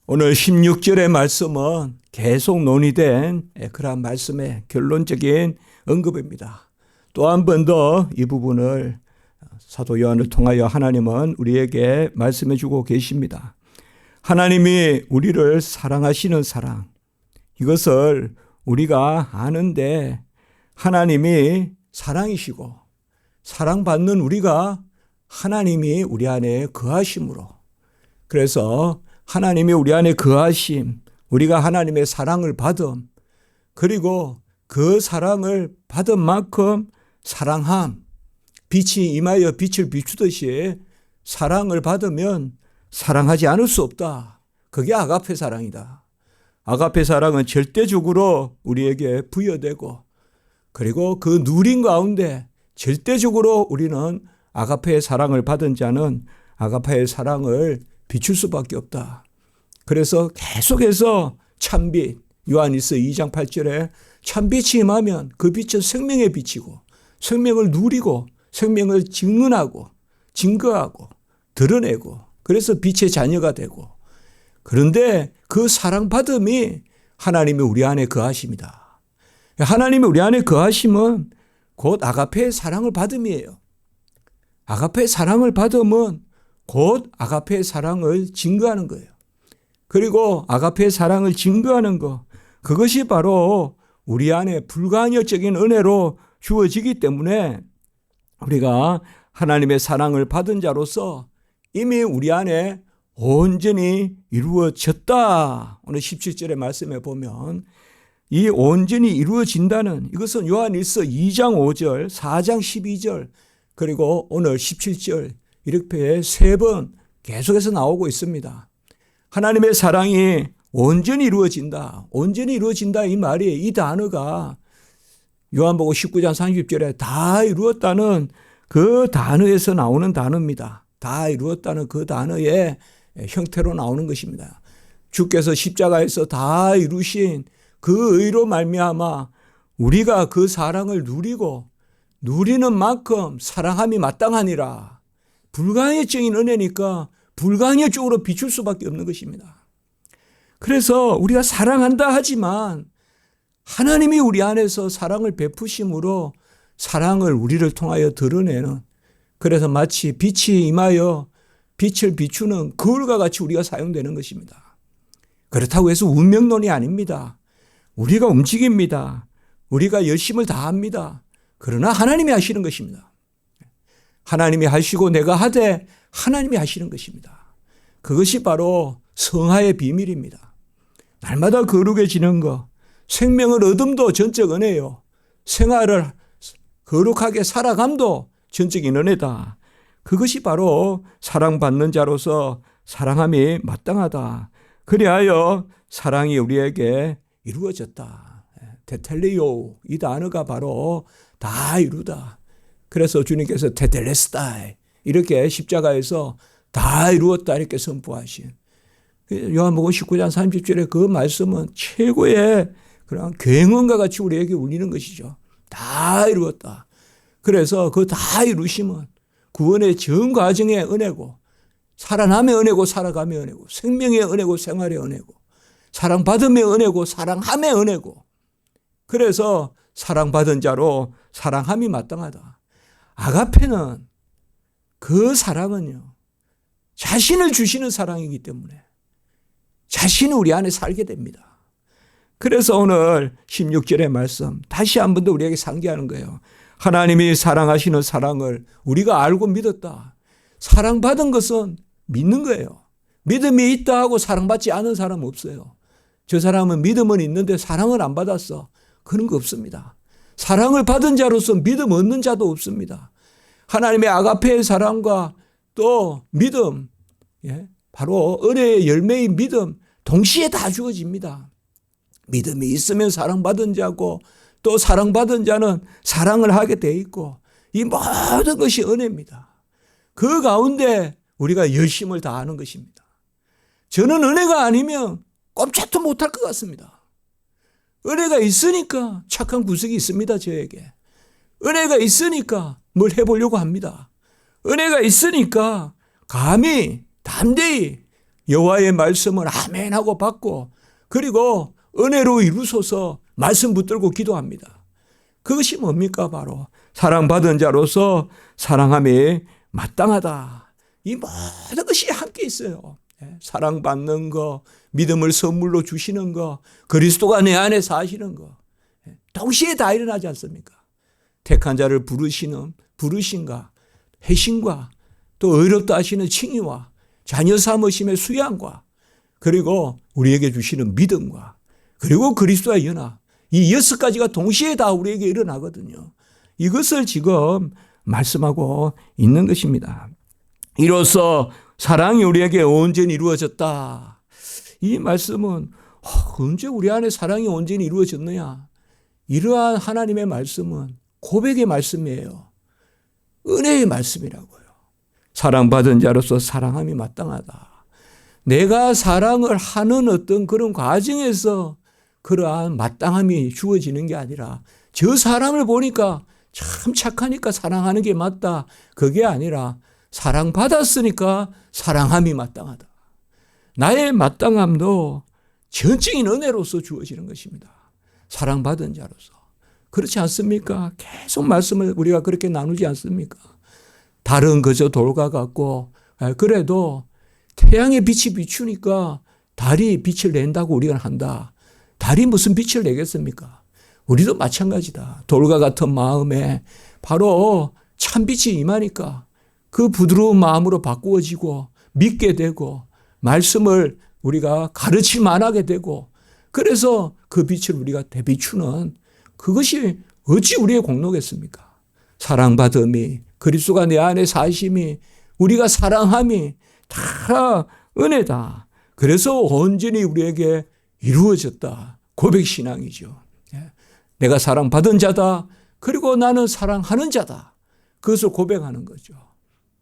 오늘 16절의 말씀은 계속 논의된 그러한 말씀의 결론적인 언급입니다. 또 한 번 더 이 부분을 사도 요한을 통하여 하나님은 우리에게 말씀해 주고 계십니다. 하나님이 우리를 사랑하시는 사랑, 이것을 우리가 아는데 하나님이 사랑이시고 사랑받는 우리가 하나님이 우리 안에 거하심으로, 그래서 하나님이 우리 안에 거하심, 우리가 하나님의 사랑을 받음, 그리고 그 사랑을 받은 만큼 사랑함, 빛이 임하여 빛을 비추듯이 사랑을 받으면 사랑하지 않을 수 없다. 그게 아가페 사랑이다. 아가페 사랑은 절대적으로 우리에게 부여되고, 그리고 그 누린 가운데 절대적으로 우리는 아가페의 사랑을 받은 자는 아가페의 사랑을 비출 수밖에 없다. 그래서 계속해서 참빛, 요한일서 2장 8절에 참빛이 임하면 그 빛은 생명의 빛이고 생명을 누리고 생명을 증언하고 증거하고 드러내고, 그래서 빛의 자녀가 되고, 그런데 그 사랑받음이 하나님이 우리 안에 거하심이다. 하나님이 우리 안에 거하심은 곧 아가페의 사랑을 받음이에요. 아가페의 사랑을 받음은 곧 아가페의 사랑을 증거하는 거예요. 그리고 아가페의 사랑을 증거하는 것, 그것이 바로 우리 안에 불가항력적인 은혜로 주어지기 때문에 우리가 하나님의 사랑을 받은 자로서 이미 우리 안에 온전히 이루어졌다. 오늘 17절의 말씀에 보면 이 온전히 이루어진다는, 이것은 요한일서 2장 5절, 4장 12절, 그리고 오늘 17절 이렇게 세 번 계속해서 나오고 있습니다. 하나님의 사랑이 온전히 이루어진다. 온전히 이루어진다 이 말이, 이 단어가 요한복음 19장 30절에 다 이루었다는 그 단어에서 나오는 단어입니다. 다 이루었다는 그 단어의 형태로 나오는 것입니다. 주께서 십자가에서 다 이루신 그 의로 말미암아 우리가 그 사랑을 누리고 누리는 만큼 사랑함이 마땅하니라. 불가항력적인 은혜니까 불가항력적으로 비출 수밖에 없는 것입니다. 그래서 우리가 사랑한다 하지만 하나님이 우리 안에서 사랑을 베푸심으로 사랑을 우리를 통하여 드러내는, 그래서 마치 빛이 임하여 빛을 비추는 거울과 같이 우리가 사용되는 것입니다. 그렇다고 해서 운명론이 아닙니다. 우리가 움직입니다. 우리가 열심을 다합니다. 그러나 하나님이 하시는 것입니다. 하나님이 하시고 내가 하되 하나님이 하시는 것입니다. 그것이 바로 성화의 비밀입니다. 날마다 거룩해지는 것, 생명을 얻음도 전적 은혜요. 생활을 거룩하게 살아감도 전적인 은혜다. 그것이 바로 사랑받는 자로서 사랑함이 마땅하다. 그리하여 사랑이 우리에게 이루어졌다. 테텔리오, 이 단어가 바로 다 이루다. 그래서 주님께서 테텔레스타이 이렇게 십자가에서 다 이루었다 이렇게 선포하신 요한복음 19장 30절에 그 말씀은 최고의 그런 굉음과 같이 우리에게 울리는 것이죠. 다 이루었다. 그래서 그 다 이루심은 구원의 전 과정의 은혜고, 살아남의 은혜고, 살아감의 은혜고, 생명의 은혜고, 생활의 은혜고, 사랑받음의 은혜고, 사랑함의 은혜고, 그래서 사랑받은 자로 사랑함이 마땅하다. 아가페는 그 사랑은요, 자신을 주시는 사랑이기 때문에 자신이 우리 안에 살게 됩니다. 그래서 오늘 16절의 말씀 다시 한 번 더 우리에게 상기하는 거예요. 하나님이 사랑하시는 사랑을 우리가 알고 믿었다. 사랑받은 것은 믿는 거예요. 믿음이 있다 하고 사랑받지 않은 사람은 없어요. 저 사람은 믿음은 있는데 사랑을 안 받았어. 그런 거 없습니다. 사랑을 받은 자로서 믿음 얻는 자도 없습니다. 하나님의 아가페의 사랑과 또 믿음, 바로 은혜의 열매인 믿음 동시에 다 주어집니다. 믿음이 있으면 사랑받은 자고 또 사랑받은 자는 사랑을 하게 돼 있고, 이 모든 것이 은혜입니다. 그 가운데 우리가 열심을 다하는 것입니다. 저는 은혜가 아니면 꼼짝도 못할 것 같습니다. 은혜가 있으니까 착한 구석이 있습니다, 저에게. 은혜가 있으니까 뭘 해보려고 합니다. 은혜가 있으니까 감히 담대히 여호와의 말씀을 아멘하고 받고 그리고 은혜로 이루소서 말씀 붙들고 기도합니다. 그것이 뭡니까? 바로 사랑받은 자로서 사랑함이 마땅하다. 이 모든 것이 함께 있어요. 사랑받는 거, 믿음을 선물로 주시는 거, 그리스도가 내 안에 사시는 거 동시에 다 일어나지 않습니까? 택한 자를 부르신가, 회심과 또 의롭다 하시는 칭의와 자녀 삼으심의 수양과 그리고 우리에게 주시는 믿음과 그리고 그리스도의 연합, 이 6가지가 동시에 다 우리에게 일어나거든요. 이것을 지금 말씀하고 있는 것입니다. 이로써 사랑이 우리에게 온전히 이루어졌다. 이 말씀은 언제 우리 안에 사랑이 온전히 이루어졌느냐? 이러한 하나님의 말씀은 고백의 말씀이에요. 은혜의 말씀이라고요. 사랑받은 자로서 사랑함이 마땅하다. 내가 사랑을 하는 어떤 그런 과정에서 그러한 마땅함이 주어지는 게 아니라 저 사람을 보니까 참 착하니까 사랑하는 게 맞다. 그게 아니라 사랑받았으니까 사랑함이 마땅하다. 나의 마땅함도 전적인 은혜로서 주어지는 것입니다. 사랑받은 자로서. 그렇지 않습니까? 계속 말씀을 우리가 그렇게 나누지 않습니까? 달은 그저 돌과 같고 그래도 태양의 빛이 비추니까 달이 빛을 낸다고 우리가 한다. 달이 무슨 빛을 내겠습니까? 우리도 마찬가지다. 돌과 같은 마음에 바로 참빛이 임하니까 그 부드러운 마음으로 바꾸어지고 믿게 되고 말씀을 우리가 가르치만 하게 되고 그래서 그 빛을 우리가 대비추는 그것이 어찌 우리의 공로겠습니까? 사랑받음이 그리스도가 내 안에 사심이 우리가 사랑함이 다 은혜다. 그래서 온전히 우리에게 이루어졌다. 고백신앙이죠. 내가 사랑받은 자다. 그리고 나는 사랑하는 자다. 그것을 고백하는 거죠.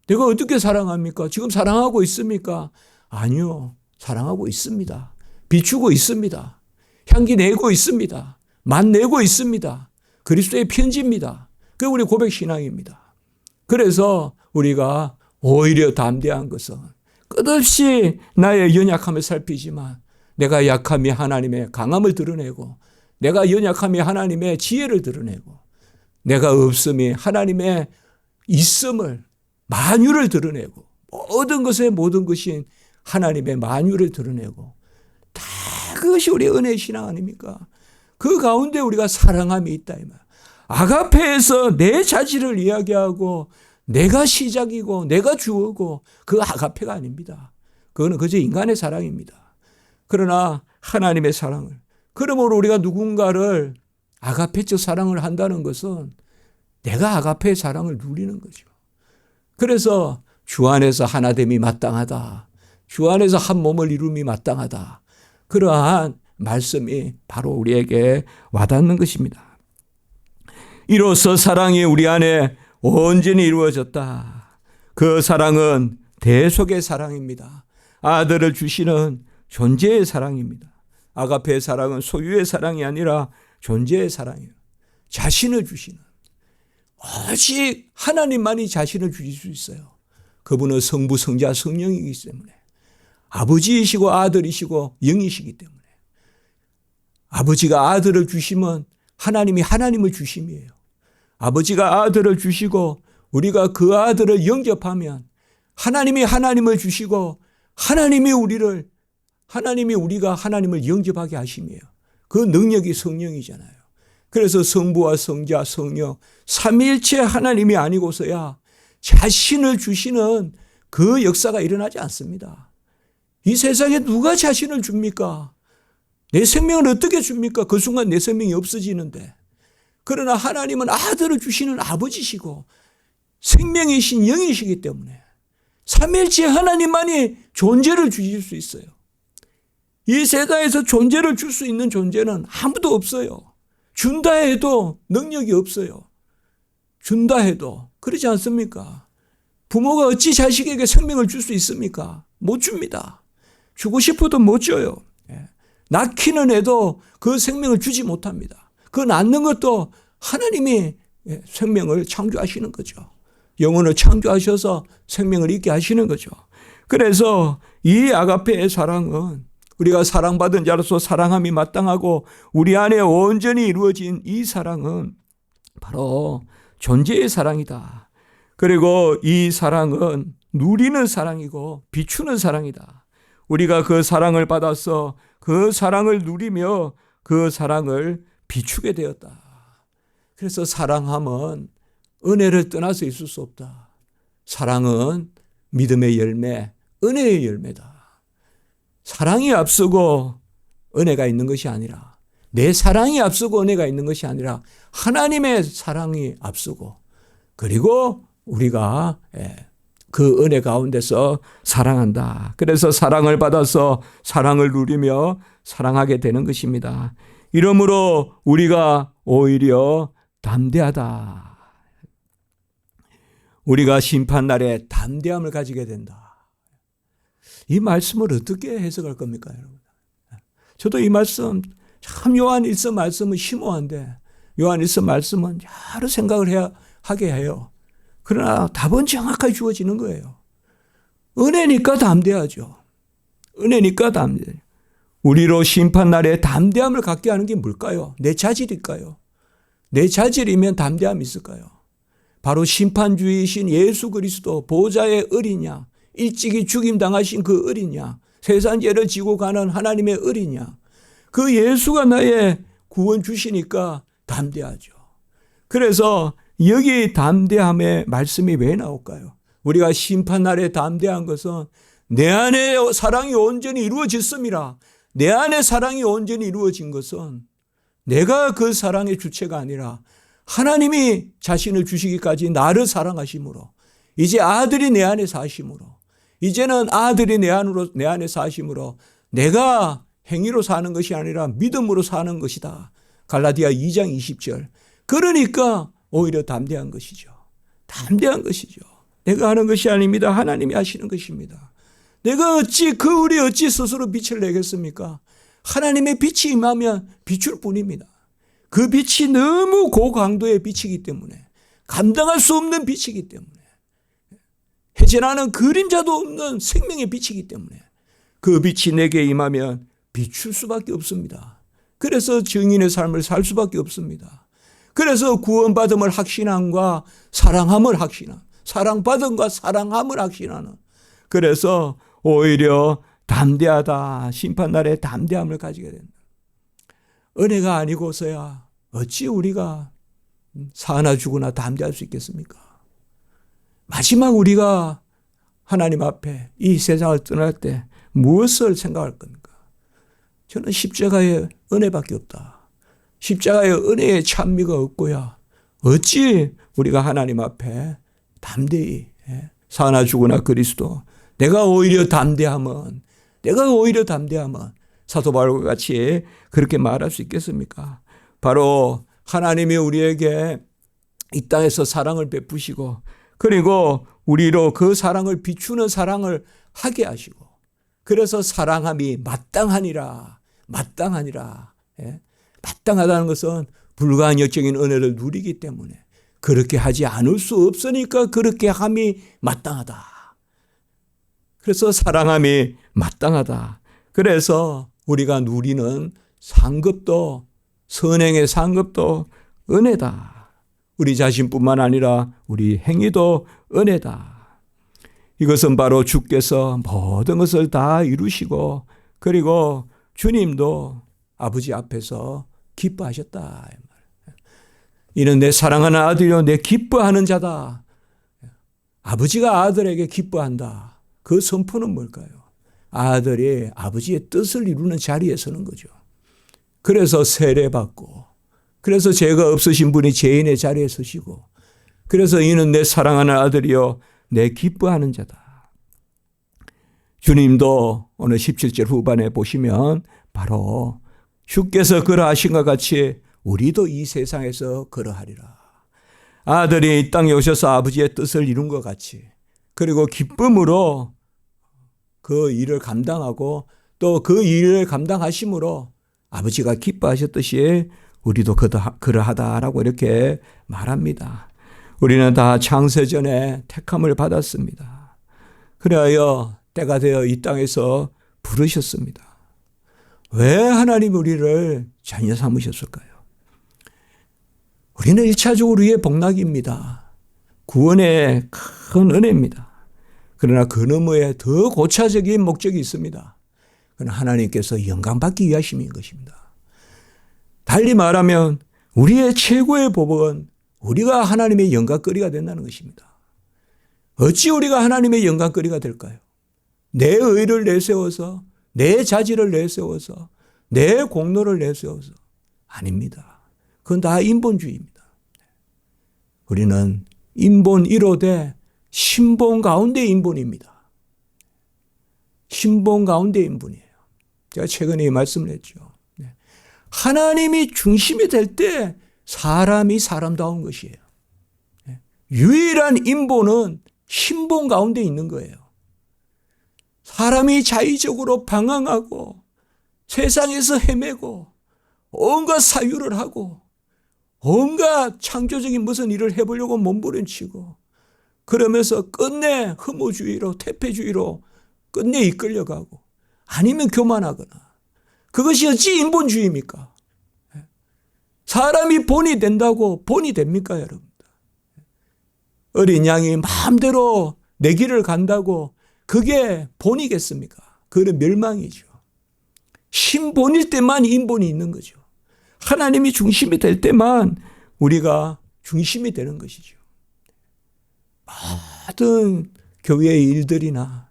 내가 어떻게 사랑합니까? 지금 사랑하고 있습니까? 아니요. 사랑하고 있습니다. 비추고 있습니다. 향기 내고 있습니다. 맛내고 있습니다. 그리스도의 편지입니다. 그게 우리 고백신앙입니다. 그래서 우리가 오히려 담대한 것은 끝없이 나의 연약함을 살피지만 내가 약함이 하나님의 강함을 드러내고 내가 연약함이 하나님의 지혜를 드러내고 내가 없음이 하나님의 있음을 만유를 드러내고 모든 것의 모든 것인 하나님의 만유를 드러내고 다 그것이 우리의 은혜의 신앙 아닙니까? 그 가운데 우리가 사랑함이 있다. 이 말. 아가페에서 내 자질을 이야기하고 내가 시작이고 내가 주어고 그 아가페가 아닙니다. 그거는 그저 인간의 사랑입니다. 그러나 하나님의 사랑을 그러므로 우리가 누군가를 아가페적 사랑을 한다는 것은 내가 아가페의 사랑을 누리는 거죠. 그래서 주 안에서 하나됨이 마땅하다. 주 안에서 한 몸을 이룸이 마땅하다. 그러한 말씀이 바로 우리에게 와닿는 것입니다. 이로써 사랑이 우리 안에 온전히 이루어졌다. 그 사랑은 대속의 사랑입니다. 아들을 주시는 존재의 사랑입니다. 아가페의 사랑은 소유의 사랑이 아니라 존재의 사랑이에요. 자신을 주시는. 오직 하나님만이 자신을 주실 수 있어요. 그분은 성부, 성자, 성령이기 때문에. 아버지이시고 아들이시고 영이시기 때문에. 아버지가 아들을 주시면 하나님이 하나님을 주심이에요. 아버지가 아들을 주시고 우리가 그 아들을 영접하면 하나님이 하나님을 주시고 하나님이 우리가 하나님을 영접하게 하심이에요. 그 능력이 성령이잖아요. 그래서 성부와 성자, 성령 삼위일체 하나님이 아니고서야 자신을 주시는 그 역사가 일어나지 않습니다. 이 세상에 누가 자신을 줍니까? 내 생명을 어떻게 줍니까? 그 순간 내 생명이 없어지는데. 그러나 하나님은 아들을 주시는 아버지시고 생명이신 영이시기 때문에 삼위일체 하나님만이 존재를 주실 수 있어요. 이 세상에서 존재를 줄 수 있는 존재는 아무도 없어요. 준다 해도 능력이 없어요. 준다 해도. 그렇지 않습니까? 부모가 어찌 자식에게 생명을 줄 수 있습니까? 못 줍니다. 주고 싶어도 못 줘요. 낳기는 해도 그 생명을 주지 못합니다. 그 낳는 것도 하나님이 생명을 창조하시는 거죠. 영혼을 창조하셔서 생명을 있게 하시는 거죠. 그래서 이 아가페의 사랑은 우리가 사랑받은 자로서 사랑함이 마땅하고 우리 안에 온전히 이루어진 이 사랑은 바로 존재의 사랑이다. 그리고 이 사랑은 누리는 사랑이고 비추는 사랑이다. 우리가 그 사랑을 받아서 그 사랑을 누리며 그 사랑을 비추게 되었다. 그래서 사랑함은 은혜를 떠나서 있을 수 없다. 사랑은 믿음의 열매, 은혜의 열매다. 사랑이 앞서고 은혜가 있는 것이 아니라, 내 사랑이 앞서고 은혜가 있는 것이 아니라 하나님의 사랑이 앞서고, 그리고 우리가 그 은혜 가운데서 사랑한다. 그래서 사랑을 받아서 사랑을 누리며 사랑하게 되는 것입니다. 이러므로 우리가 오히려 담대하다. 우리가 심판날에 담대함을 가지게 된다. 이 말씀을 어떻게 해석할 겁니까, 여러분? 저도 이 말씀, 참 요한일서 말씀은 심오한데 요한일서 말씀은 여러 생각을 하게 해요. 그러나 답은 정확하게 주어지는 거예요. 은혜니까 담대하죠. 은혜니까 담대해요. 우리로 심판날에 담대함을 갖게 하는 게 뭘까요? 내 자질일까요? 내 자질이면 담대함이 있을까요? 바로 심판주이신 예수 그리스도 보좌의 어린 양, 일찍이 죽임당하신 그 어린 양, 세상 죄를 지고 가는 하나님의 어린 양, 그 예수가 나의 구원 주시니까 담대하죠. 그래서 여기 담대함의 말씀이 왜 나올까요? 우리가 심판날에 담대한 것은 내 안에 사랑이 온전히 이루어졌음이라. 내 안에 사랑이 온전히 이루어진 것은 내가 그 사랑의 주체가 아니라 하나님이 자신을 주시기까지 나를 사랑하심으로, 이제 아들이 내 안에 사심으로, 이제는 아들이 내 안에 사심으로 내가 행위로 사는 것이 아니라 믿음으로 사는 것이다. 갈라디아 2장 20절. 그러니까 오히려 담대한 것이죠. 담대한 것이죠. 내가 하는 것이 아닙니다. 하나님이 하시는 것입니다. 내가 우리 어찌 스스로 빛을 내겠습니까? 하나님의 빛이 임하면 비출 뿐입니다. 그 빛이 너무 고강도의 빛이기 때문에, 감당할 수 없는 빛이기 때문에, 해제나는 그림자도 없는 생명의 빛이기 때문에 그 빛이 내게 임하면 비출 수밖에 없습니다. 그래서 증인의 삶을 살 수밖에 없습니다. 그래서 구원받음을 확신함과 사랑함을 확신함, 사랑받음과 사랑함을 확신하는, 그래서 오히려 담대하다. 심판날에 담대함을 가지게 된다. 은혜가 아니고서야 어찌 우리가 사나 죽으나 담대할 수 있겠습니까? 마지막 우리가 하나님 앞에 이 세상을 떠날 때 무엇을 생각할 겁니까? 저는 십자가의 은혜밖에 없다. 십자가의 은혜의 찬미가 없고야 어찌 우리가 하나님 앞에 담대히 사나 죽으나 그리스도, 내가 오히려 담대함은 사도 바울과 같이 그렇게 말할 수 있겠습니까? 바로 하나님이 우리에게 이 땅에서 사랑을 베푸시고, 그리고 우리로 그 사랑을 비추는 사랑을 하게 하시고, 그래서 사랑함이 마땅하니라. 마땅하다는 것은 불가항력적인 은혜를 누리기 때문에 그렇게 하지 않을 수 없으니까 그렇게 함이 마땅하다. 그래서 사랑함이 마땅하다. 그래서 우리가 누리는 상급도, 선행의 상급도 은혜다. 우리 자신뿐만 아니라 우리 행위도 은혜다. 이것은 바로 주께서 모든 것을 다 이루시고, 그리고 주님도 아버지 앞에서 기뻐하셨다. 이는 내 사랑하는 아들이요 내 기뻐하는 자다. 아버지가 아들에게 기뻐한다. 그 선포는 뭘까요? 아들이 아버지의 뜻을 이루는 자리에 서는 거죠. 그래서 세례받고, 그래서 죄가 없으신 분이 죄인의 자리에 서시고, 그래서 이는 내 사랑하는 아들이요 내 기뻐하는 자다. 주님도 오늘 17절 후반에 보시면 바로 주께서 그러하신 것 같이 우리도 이 세상에서 그러하리라. 아들이 이 땅에 오셔서 아버지의 뜻을 이룬 것 같이, 그리고 기쁨으로 그 일을 감당하고 또 그 일을 감당하심으로 아버지가 기뻐하셨듯이 우리도 그러하다라고 이렇게 말합니다. 우리는 다 창세전에 택함을 받았습니다. 그래야 때가 되어 이 땅에서 부르셨습니다. 왜 하나님 우리를 자녀 삼으셨을까요? 우리는 1차적으로 우리의 복락입니다. 구원의 큰 은혜입니다. 그러나 그 너머에 더 고차적인 목적이 있습니다. 그건 하나님께서 영광받기 위하심인 것입니다. 달리 말하면 우리의 최고의 보복은 우리가 하나님의 영광거리가 된다는 것입니다. 어찌 우리가 하나님의 영광거리가 될까요? 내 의를 내세워서, 내 자질을 내세워서, 내 공로를 내세워서 아닙니다. 그건 다 인본주의입니다. 우리는 인본 1호대 신본 가운데 인본입니다. 신본 가운데 인본이에요. 제가 최근에 이 말씀을 했죠. 하나님이 중심이 될 때 사람이 사람다운 것이에요. 유일한 인본은 신본 가운데 있는 거예요. 사람이 자의적으로 방황하고 세상에서 헤매고 온갖 사유를 하고 온갖 창조적인 무슨 일을 해보려고 몸부림치고 그러면서 끝내 흠모주의로 태폐주의로 끝내 이끌려가고 아니면 교만하거나 그것이 어찌 인본주의입니까? 사람이 본이 된다고 본이 됩니까 여러분? 어린 양이 마음대로 내 길을 간다고 그게 본이겠습니까? 그건 멸망이죠. 신본일 때만 인본이 있는 거죠. 하나님이 중심이 될 때만 우리가 중심이 되는 것이죠. 모든 교회의 일들이나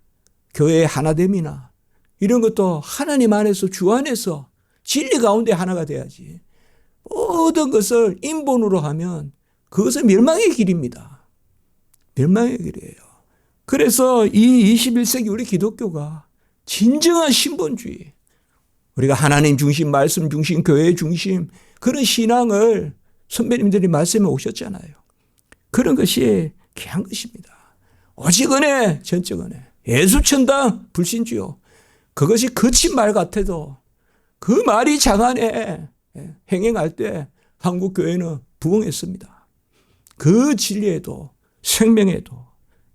교회의 하나됨이나 이런 것도 하나님 안에서 주 안에서 진리 가운데 하나가 돼야지. 모든 것을 인본으로 하면 그것은 멸망의 길입니다. 멸망의 길이에요. 그래서 이 21세기 우리 기독교가 진정한 신본주의, 우리가 하나님 중심, 말씀 중심, 교회 중심 그런 신앙을 선배님들이 말씀해 오셨잖아요. 그런 것이 귀한 것입니다. 오직 은혜, 전적 은혜. 예수천당, 불신주요. 그것이 거친 말 같아도 그 말이 장안에 행행할 때 한국교회는 부흥했습니다. 그 진리에도 생명에도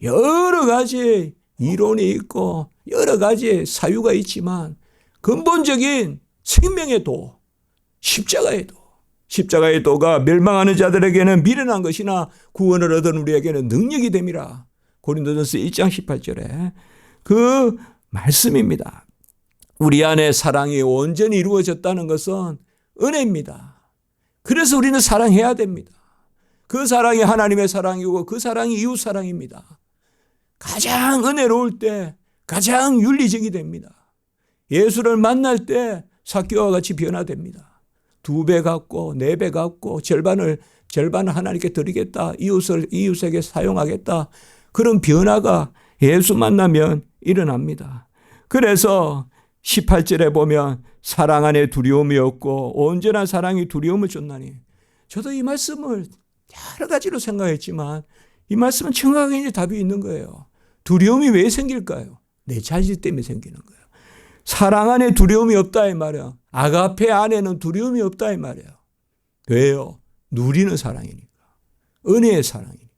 여러 가지 이론이 있고 여러 가지 사유가 있지만 근본적인 생명의 도, 십자가의 도가 멸망하는 자들에게는 미련한 것이나 구원을 얻은 우리에게는 능력이 됨이라. 고린도전서 1장 18절에 그 말씀입니다. 우리 안에 사랑이 온전히 이루어졌다는 것은 은혜입니다. 그래서 우리는 사랑해야 됩니다. 그 사랑이 하나님의 사랑이고 그 사랑이 이웃 사랑입니다. 가장 은혜로울 때 가장 윤리적이 됩니다. 예수를 만날 때 삭개오와 같이 변화됩니다. 2배 갚고 4배 갚고 절반을 하나님께 드리겠다. 이웃에게 사용하겠다. 그런 변화가 예수 만나면 일어납니다. 그래서 18절에 보면 사랑 안에 두려움이 없고 온전한 사랑이 두려움을 쫓나니. 저도 이 말씀을 여러 가지로 생각했지만 이 말씀은 정확하게 답이 있는 거예요. 두려움이 왜 생길까요? 내 자질 때문에 생기는 거예요. 사랑 안에 두려움이 없다 이 말이에요. 아가페 안에는 두려움이 없다 이 말이에요. 왜요? 누리는 사랑이니까. 은혜의 사랑이니까.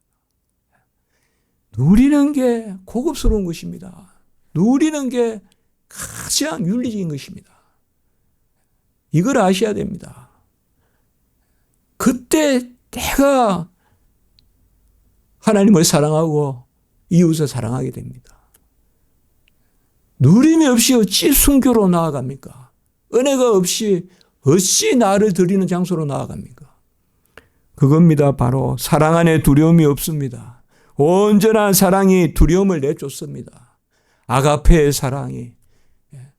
누리는 게 고급스러운 것입니다. 누리는 게 가장 윤리적인 것입니다. 이걸 아셔야 됩니다. 그때 내가 하나님을 사랑하고 이웃을 사랑하게 됩니다. 누림이 없이 어찌 순교로 나아갑니까? 은혜가 없이 어찌 나를 드리는 장소로 나아갑니까? 그겁니다. 바로 사랑 안에 두려움이 없습니다. 온전한 사랑이 두려움을 내쫓습니다. 아가페의 사랑이,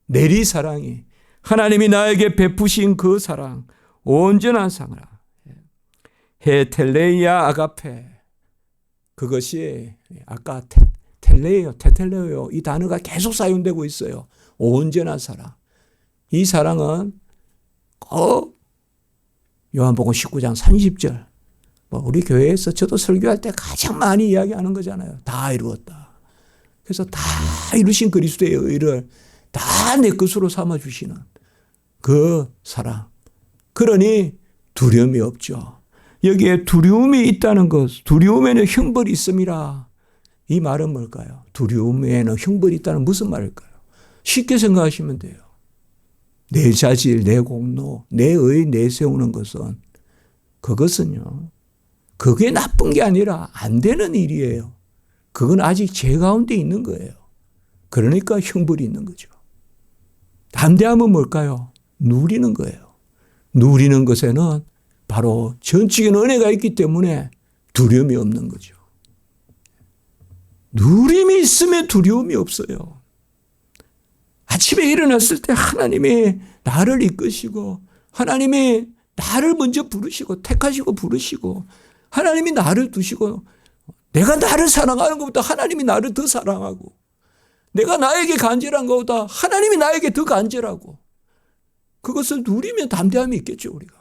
내리 사랑이, 하나님이 나에게 베푸신 그 사랑, 온전한 사랑, 헤텔레이아 아가페, 그것이 아까 테텔레요 이 단어가 계속 사용되고 있어요. 온전한 사랑. 이 사랑은 꼭 요한복음 19장 30절 우리 교회에서 저도 설교할 때 가장 많이 이야기하는 거잖아요. 다 이루었다. 그래서 다 이루신 그리스도의 의를 다 내 것으로 삼아주시는 그 사랑. 그러니 두려움이 없죠. 여기에 두려움이 있다는 것, 두려움에는 형벌이 있음이라. 이 말은 뭘까요? 두려움에는 형벌이 있다는 무슨 말일까요? 쉽게 생각하시면 돼요. 내 자질, 내 공로, 내 의 내세우는 것은 그것은요. 그게 나쁜 게 아니라 안 되는 일이에요. 그건 아직 제 가운데 있는 거예요. 그러니까 형벌이 있는 거죠. 담대함은 뭘까요? 누리는 거예요. 누리는 것에는 바로 전적인 은혜가 있기 때문에 두려움이 없는 거죠. 누림이 있으면 두려움이 없어요. 아침에 일어났을 때 하나님이 나를 이끄시고 하나님이 나를 먼저 부르시고 택하시고 부르시고 하나님이 나를 두시고 내가 나를 사랑하는 것보다 하나님이 나를 더 사랑하고 내가 나에게 간절한 것보다 하나님이 나에게 더 간절하고 그것을 누리면 담대함이 있겠죠 우리가.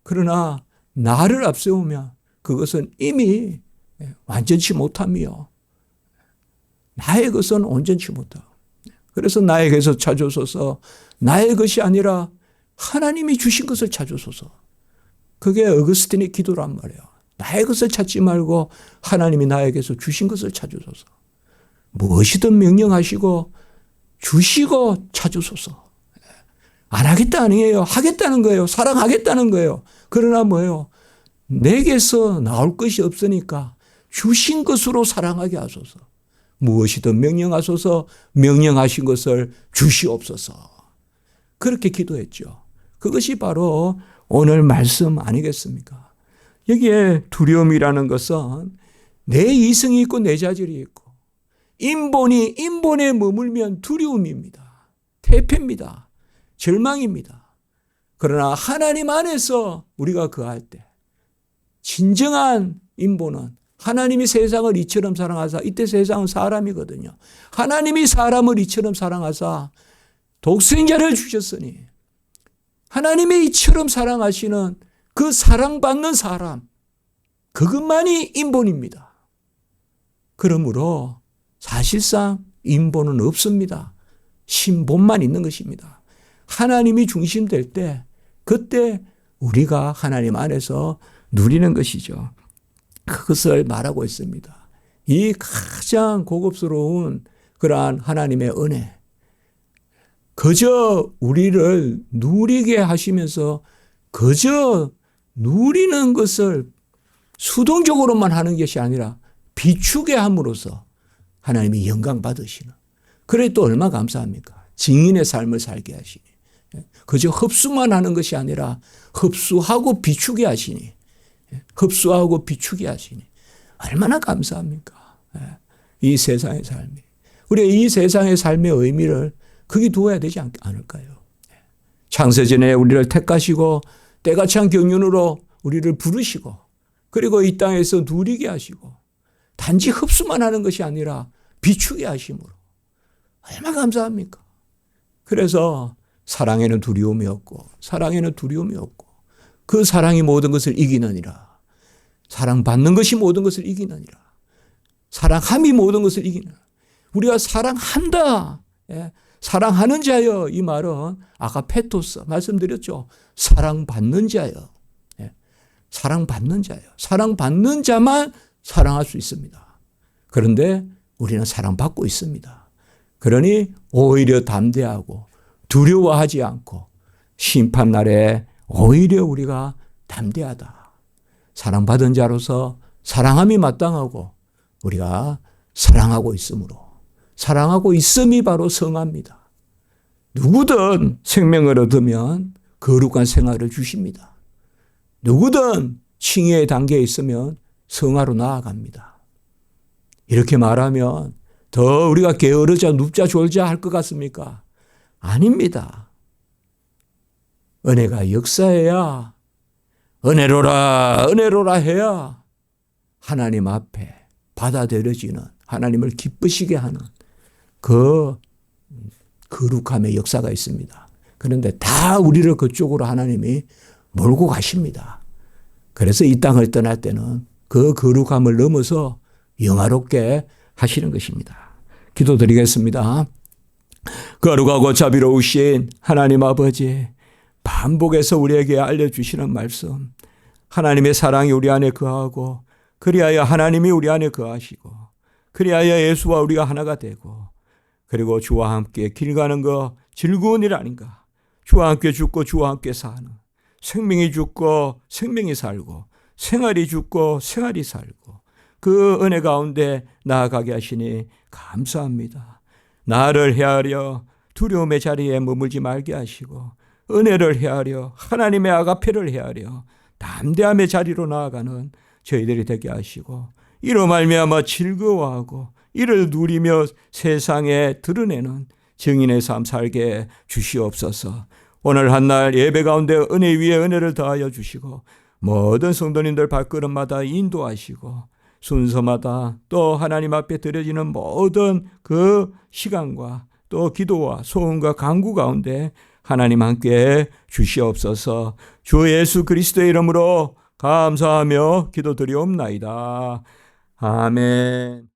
그러나 나를 앞세우면 그것은 이미 완전치 못함이요. 나의 것은 온전치 못하고 그래서 나에게서 찾으소서 나의 것이 아니라 하나님이 주신 것을 찾으소서. 그게 어거스틴의 기도란 말이에요. 나의 것을 찾지 말고 하나님이 나에게서 주신 것을 찾으소서. 무엇이든 명령하시고 주시고 찾으소서. 안 하겠다 아니에요. 하겠다는 거예요. 사랑하겠다는 거예요. 그러나 뭐예요? 내게서 나올 것이 없으니까 주신 것으로 사랑하게 하소서. 무엇이든 명령하소서 명령하신 것을 주시옵소서. 그렇게 기도했죠. 그것이 바로 오늘 말씀 아니겠습니까? 여기에 두려움이라는 것은 내 이성이 있고 내 자질이 있고 인본에 머물면 두려움입니다. 태폐입니다. 절망입니다. 그러나 하나님 안에서 우리가 거할 때 진정한 인본은 하나님이 세상을 이처럼 사랑하사 이때 세상은 사람이거든요. 하나님이 사람을 이처럼 사랑하사 독생자를 주셨으니 하나님이 이처럼 사랑하시는 그 사랑받는 사람 그것만이 인본입니다. 그러므로 사실상 인본은 없습니다. 신본만 있는 것입니다. 하나님이 중심될 때 그때 우리가 하나님 안에서 누리는 것이죠. 그것을 말하고 있습니다. 이 가장 고급스러운 그러한 하나님의 은혜 그저 우리를 누리게 하시면서 그저 누리는 것을 수동적으로만 하는 것이 아니라 비추게 함으로써 하나님이 영광 받으시는 그래 또 얼마나 감사합니까? 증인의 삶을 살게 하시니 그저 흡수만 하는 것이 아니라 흡수하고 비추게 하시니 흡수하고 비추게 하시니 얼마나 감사합니까? 이 세상의 삶이 우리가 이 세상의 삶의 의미를 거기 두어야 되지 않을까요? 창세전에 우리를 택하시고 때가 찬 경륜으로 우리를 부르시고 그리고 이 땅에서 누리게 하시고 단지 흡수만 하는 것이 아니라 비추게 하심으로 얼마나 감사합니까? 그래서 사랑에는 두려움이 없고 사랑에는 두려움이 없고 그 사랑이 모든 것을 이기느니라. 사랑받는 것이 모든 것을 이기느니라. 사랑함이 모든 것을 이기느니라. 우리가 사랑한다. 사랑하는 자여 이 말은 아까 페토스 말씀드렸죠. 사랑받는 자여. 사랑받는 자여. 사랑받는 자만 사랑할 수 있습니다. 그런데 우리는 사랑받고 있습니다. 그러니 오히려 담대하고 두려워하지 않고 심판날에 오히려 우리가 담대하다. 사랑받은 자로서 사랑함이 마땅하고 우리가 사랑하고 있으므로 사랑하고 있음이 바로 성화입니다. 누구든 생명을 얻으면 거룩한 생활을 주십니다. 누구든 칭의의 단계에 있으면 성화로 나아갑니다. 이렇게 말하면 더 우리가 게으르자 눕자 졸자 할 것 같습니까? 아닙니다. 은혜가 역사해야 은혜로라 은혜로라 해야 하나님 앞에 받아들여지는 하나님을 기쁘시게 하는 그 거룩함의 역사가 있습니다. 그런데 다 우리를 그쪽으로 하나님이 몰고 가십니다. 그래서 이 땅을 떠날 때는 그 거룩함을 넘어서 영화롭게 하시는 것입니다. 기도드리겠습니다. 거룩하고 자비로우신 하나님 아버지 반복해서 우리에게 알려주시는 말씀 하나님의 사랑이 우리 안에 거하고 그리하여 하나님이 우리 안에 거하시고 그리하여 예수와 우리가 하나가 되고, 그리고 주와 함께 길 가는 거 즐거운 일 아닌가. 주와 함께 죽고 주와 함께 사는, 생명이 죽고 생명이 살고, 생활이 죽고 생활이 살고, 그 은혜 가운데 나아가게 하시니 감사합니다. 나를 헤아려 두려움의 자리에 머물지 말게 하시고, 은혜를 헤아려 하나님의 아가페를 헤아려 담대함의 자리로 나아가는 저희들이 되게 하시고, 이로 말미암아 즐거워하고 이를 누리며 세상에 드러내는 증인의 삶 살게 주시옵소서. 오늘 한날 예배 가운데 은혜 위에 은혜를 더하여 주시고, 모든 성도님들 발걸음마다 인도하시고, 순서마다 또 하나님 앞에 드려지는 모든 그 시간과 또 기도와 소원과 간구 가운데 하나님 함께 주시옵소서. 주 예수 그리스도의 이름으로 감사하며 기도드리옵나이다. 아멘.